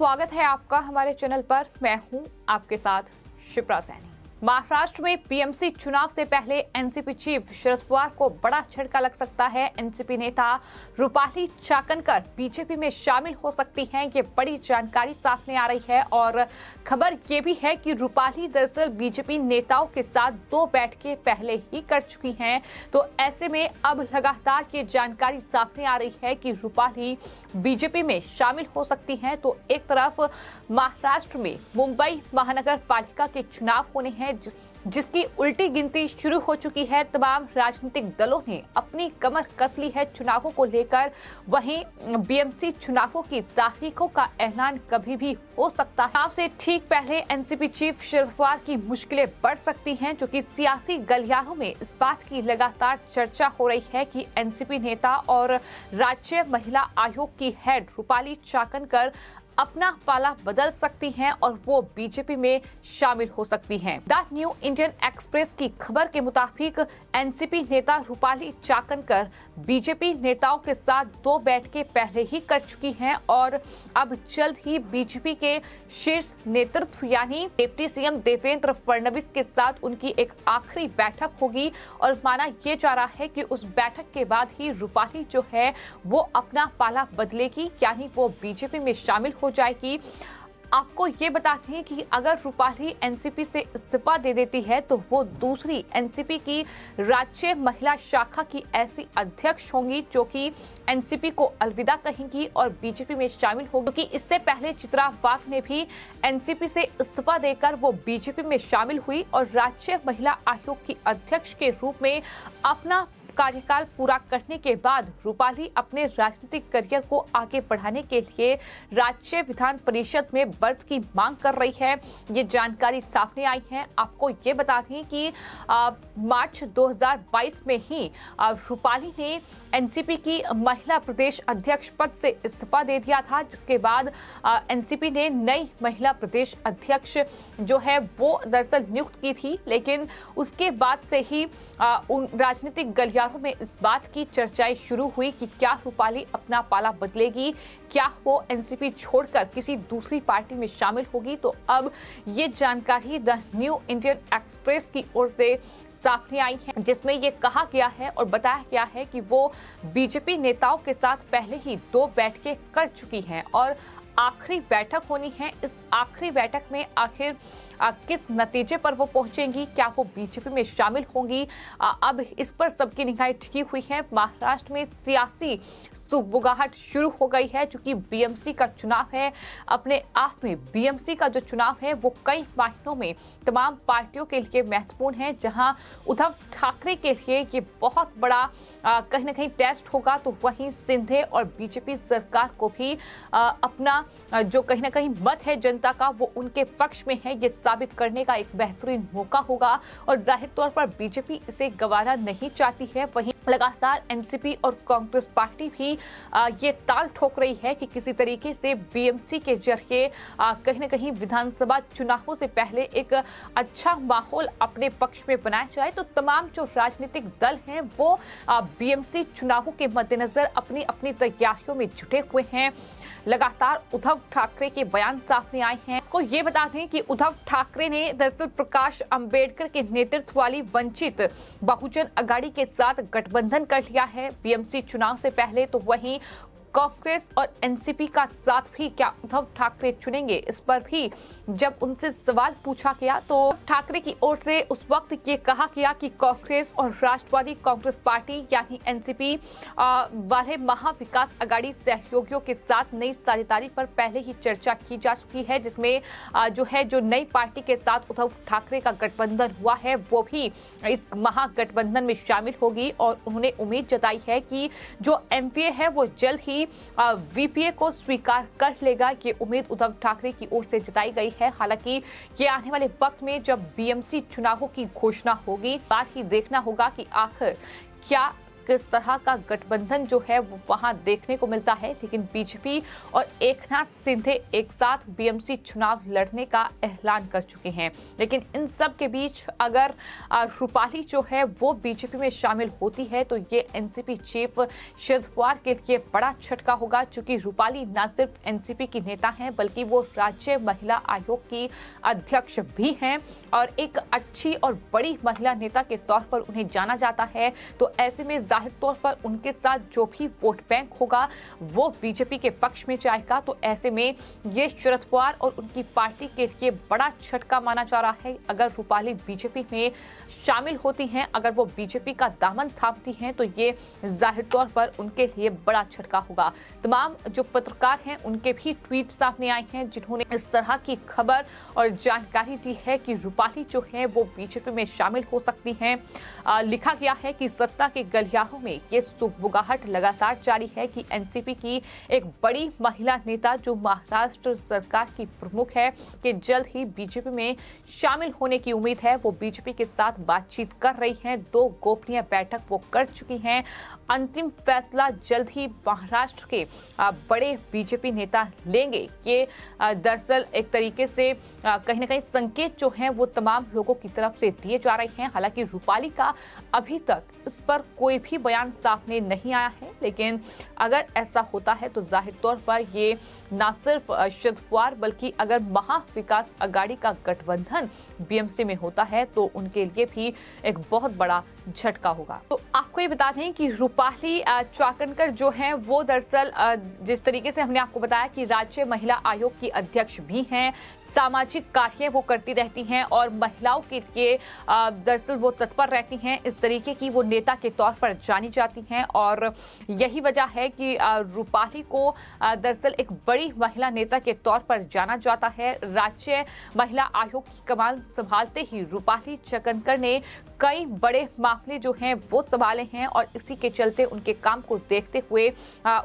स्वागत है आपका हमारे चैनल पर। मैं हूं आपके साथ शिप्रा सैनी। महाराष्ट्र में पीएमसी चुनाव से पहले एनसीपी चीफ शरद पवार को बड़ा झटका लग सकता है। एनसीपी नेता रूपाली चाकणकर बीजेपी में शामिल हो सकती हैं, ये बड़ी जानकारी सामने आ रही है। और खबर ये भी है कि रूपाली दरअसल बीजेपी नेताओं के साथ 2 बैठकें पहले ही कर चुकी हैं। तो ऐसे में अब लगातार ये जानकारी सामने आ रही है कि रूपाली बीजेपी में शामिल हो सकती हैं। तो एक तरफ महाराष्ट्र में मुंबई महानगर पालिका के चुनाव होने हैं, जिसकी उल्टी गिनती शुरू हो चुकी है। तमाम राजनीतिक दलों ने अपनी कमर कस ली है चुनावों को लेकर। वहीं बीएमसी चुनावों की तारीखों का ऐलान कभी भी हो सकता है। चुनाव से ठीक पहले एनसीपी चीफ शरद पवार की मुश्किलें बढ़ सकती हैं, जो कि सियासी गलियारों में इस बात की लगातार चर्चा हो रही है कि एनसीपी नेता और राज्य महिला आयोग की हेड रूपाली चाकणकर अपना पाला बदल सकती हैं और वो बीजेपी में शामिल हो सकती हैं। द न्यू इंडियन एक्सप्रेस की खबर के मुताबिक एनसीपी नेता रूपाली चाकणकर बीजेपी नेताओं के साथ 2 बैठकें पहले ही कर चुकी हैं और अब जल्द ही बीजेपी के शीर्ष नेतृत्व यानी डिप्टी सीएम देवेंद्र फडणवीस के साथ उनकी एक आखिरी बैठक होगी। और माना यह जा रहा है कि उस बैठक के बाद ही रूपाली जो है वो अपना पाला बदलेगी, यानी वो बीजेपी में शामिल हो जाएगी। आपको ये बताते हैं कि अगर रूपाली एनसीपी से इस्तीफा दे देती है तो वो दूसरी एनसीपी की राज्य महिला शाखा की ऐसी अध्यक्ष होंगी जो कि एनसीपी को अलविदा कहेंगी और बीजेपी में शामिल होगी। क्योंकि इससे पहले चित्रा वाघ ने भी एनसीपी से इस्तीफा देकर वो बीजेपी में शामिल हुई और राज्य महिला आयोग की अध्यक्ष के रूप में अपना कार्यकाल पूरा करने के बाद रूपाली अपने राजनीतिक करियर को आगे बढ़ाने के लिए राज्य विधान परिषद में बर्थ की मांग कर रही है। ये जानकारी सामने आई है। आपको ये बता दें कि मार्च 2022 में ही रूपाली ने एनसीपी की महिला प्रदेश अध्यक्ष पद से इस्तीफा दे दिया था, जिसके बाद एनसीपी ने नई महिला प्रदेश अध्यक्ष जो है वो दरअसल नियुक्त की थी। लेकिन उसके बाद से ही उन राजनीतिक गलियारों में इस बात की चर्चाएं शुरू हुई कि क्या रूपाली अपना पाला बदलेगी, क्या वो एनसीपी छोड़कर किसी दूसरी पार्टी में शामिल होगी। तो अब ये जानकारी द न्यू इंडियन एक्सप्रेस की ओर से सामने आई है, जिसमें ये कहा गया है और बताया गया है कि वो बीजेपी नेताओं के साथ पहले ही 2 बैठकें कर चुकी हैं और आखिरी बैठक होनी है। इस आखिरी बैठक में आखिर किस नतीजे पर वो पहुंचेंगी, क्या वो बीजेपी में शामिल होंगी, अब इस पर सबकी निगाहें टिकी हुई है। महाराष्ट्र में सियासी सुगबुगाहट शुरू हो गई है, चूंकि बीएमसी का चुनाव है। अपने आप में बीएमसी का जो चुनाव है वो कई मायनों में तमाम पार्टियों के लिए महत्वपूर्ण है। जहां उद्धव ठाकरे के लिए ये बहुत बड़ा कहीं न कहीं टेस्ट होगा, तो वहीं सिंधे और बीजेपी सरकार को भी अपना जो कहीं न कहीं मत है जनता का वो उनके पक्ष में है, ये साबित करने का एक बेहतरीन मौका होगा। और जाहिर तौर पर बीजेपी इसे गंवाना नहीं चाहती है। वहीं लगातार एनसीपी और कांग्रेस पार्टी भी ये ताल ठोक रही है कि किसी तरीके से बीएमसी के जरिए कहीं न कहीं विधानसभा चुनावों से पहले एक अच्छा माहौल अपने पक्ष में बनाया जाए। तो तमाम जो राजनीतिक दल हैं वो बीएमसी चुनावों के मद्देनजर अपनी अपनी तैयारियों में जुटे हुए हैं। लगातार उद्धव ठाकरे के बयान सामने आए हैं। को ये बता दें कि उद्धव ठाकरे ने दरअसल प्रकाश अंबेडकर के नेतृत्व वाली वंचित बहुजन अघाड़ी के साथ गठबंधन कर लिया है बीएमसी चुनाव से पहले। तो वहीं कांग्रेस और एनसीपी का साथ भी क्या उद्धव ठाकरे चुनेंगे, इस पर भी जब उनसे सवाल पूछा गया तो ठाकरे की ओर से उस वक्त ये कहा गया कि कांग्रेस और राष्ट्रवादी कांग्रेस पार्टी यानी एनसीपी वाले महाविकास अघाड़ी सहयोगियों के साथ नई साझेदारी पर पहले ही चर्चा की जा चुकी है, जिसमें जो नई पार्टी के साथ उद्धव ठाकरे का गठबंधन हुआ है वो भी इस महागठबंधन में शामिल होगी। और उन्होंने उम्मीद जताई है कि जो एमपीए है वो जल्द ही वीपीए को स्वीकार कर लेगा। ये उम्मीद उद्धव ठाकरे की ओर से जताई गई है। हालांकि ये आने वाले वक्त में जब बीएमसी चुनावों की घोषणा होगी, बात ही देखना होगा कि आखिर क्या एक इस तरह का गठबंधन जो है वो वहां देखने को मिलता है। लेकिन बीजेपी और एकनाथ शिंदे एक साथ बीएमसी चुनाव लड़ने का ऐलान कर चुके हैं। लेकिन इन सब के बीच अगर रूपाली जो है वो बीजेपी में शामिल होती है तो ये एनसीपी चीफ शरद पवार के लिए बड़ा झटका होगा, क्योंकि रूपाली न सिर्फ एनसीपी की नेता हैं बल्कि वो राज्य महिला आयोग की अध्यक्ष भी हैं और एक अच्छी और बड़ी महिला नेता के तौर पर उन्हें जाना जाता है। तो ऐसे में जाहिर तौर पर उनके साथ जो भी वोट बैंक होगा वो बीजेपी के पक्ष में जाएगा। तो ऐसे में ये शरद पवार और उनकी पार्टी के लिए बड़ा झटका माना जा रहा है। अगर रूपाली बीजेपी में शामिल होती हैं, अगर वो बीजेपी का दामन थामती हैं तो ये जाहिर तौर पर उनके लिए बड़ा झटका होगा। तमाम जो पत्रकार हैं उनके भी ट्वीट सामने आए हैं जिन्होंने इस तरह की खबर और जानकारी दी है कि रूपाली जो है वो बीजेपी में शामिल हो सकती हैं। लिखा गया है कि सत्ता के गलियारों में ये सुगबुगाहट लगातार जारी है कि एनसीपी की एक बड़ी महिला नेता जो महाराष्ट्र सरकार की प्रमुख है कि जल्द ही बीजेपी में शामिल होने की उम्मीद है। वो बीजेपी के साथ बातचीत कर रही हैं, 2 गोपनीय बैठक वो कर चुकी हैं। अंतिम फैसला जल्द ही महाराष्ट्र के बड़े बीजेपी नेता लेंगे। ये दरअसल एक तरीके से कहीं ना कहीं संकेत जो हैं वो तमाम लोगों की तरफ से दिए जा रहे हैं। हालांकि रूपाली का अभी तक इस पर कोई भी बयान सामने नहीं आया है, लेकिन अगर ऐसा होता है तो जाहिर तौर पर ये न सिर्फ शरद पवार बल्कि अगर महाविकास अघाड़ी का गठबंधन बीएमसी में होता है तो उनके लिए भी एक बहुत बड़ा झटका होगा। तो आपको ये बता दें कि रूपाली चाकणकर जो हैं वो दरअसल जिस तरीके से हमने आपको बताया कि राज्य महिला आयोग की अध्यक्ष भी हैं, सामाजिक कार्य वो करती रहती हैं और महिलाओं के लिए दरअसल वो तत्पर रहती हैं। इस तरीके की वो नेता के तौर पर जानी जाती हैं और यही वजह है कि रूपाली को दरअसल एक बड़ी महिला नेता के तौर पर जाना जाता है। राज्य महिला आयोग की कमान संभालते ही रूपाली चाकणकर ने कई बड़े मामले जो हैं वो संभाले हैं और इसी के चलते उनके काम को देखते हुए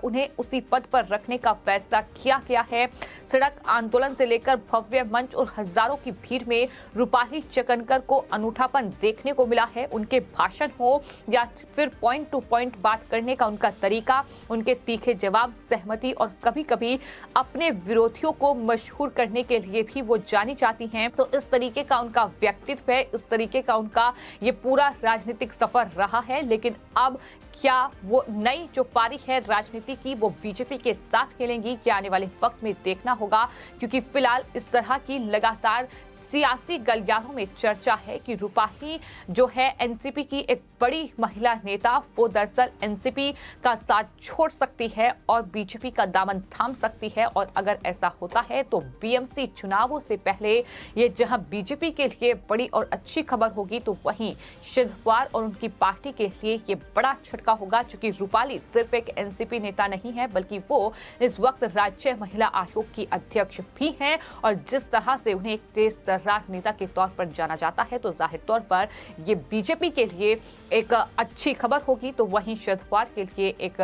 उन्हें उसी पद पर रखने का फैसला किया गया है। सड़क आंदोलन से लेकर भव्य मंच और हजारों की भीड़ में रूपाली चाकणकर को अनूठापन देखने को मिला है। उनके भाषण हो या फिर पॉइंट टू पॉइंट बात करने का उनका तरीका, उनके तीखे जवाब, सहमति और कभी-कभी अपने विरोधियों को मशहूर करने के लिए भी वो जानी जाती हैं। तो इस तरीके का उनका व्यक्तित्व है, इस तरीके का उनका ये पूरा राजनीतिक सफर रहा है। लेकिन अब क्या वो नई जो पारी है राजनीति की वो बीजेपी के साथ खेलेंगी, क्या आने वाले वक्त में देखना होगा, क्योंकि फिलहाल इस तरह की लगातार सियासी गलियारों में चर्चा है कि रूपाली जो है एनसीपी की एक बड़ी महिला नेता, वो दरअसल एनसीपी का साथ छोड़ सकती है और बीजेपी का दामन थाम सकती है। और अगर ऐसा होता है तो बीएमसी चुनावों से पहले ये जहां बीजेपी के लिए बड़ी और अच्छी खबर होगी तो वहीं शरद पवार और उनकी पार्टी के लिए ये बड़ा झटका होगा, क्योंकि रूपाली सिर्फ एक एनसीपी नेता नहीं है बल्कि वो इस वक्त राज्य महिला आयोग की अध्यक्ष भी हैं और जिस तरह से उन्हें एक तेज राजनेता के तौर पर जाना जाता है तो जाहिर तौर पर ये बीजेपी के लिए एक अच्छी खबर होगी। तो वहीं शरद पवार के लिए एक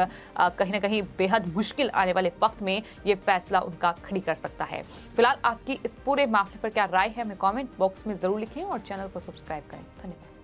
कहीं ना कहीं बेहद मुश्किल आने वाले वक्त में ये फैसला उनका खड़ी कर सकता है। फिलहाल आपकी इस पूरे मामले पर क्या राय है हमें कमेंट बॉक्स में जरूर लिखें और चैनल को सब्सक्राइब करें। धन्यवाद।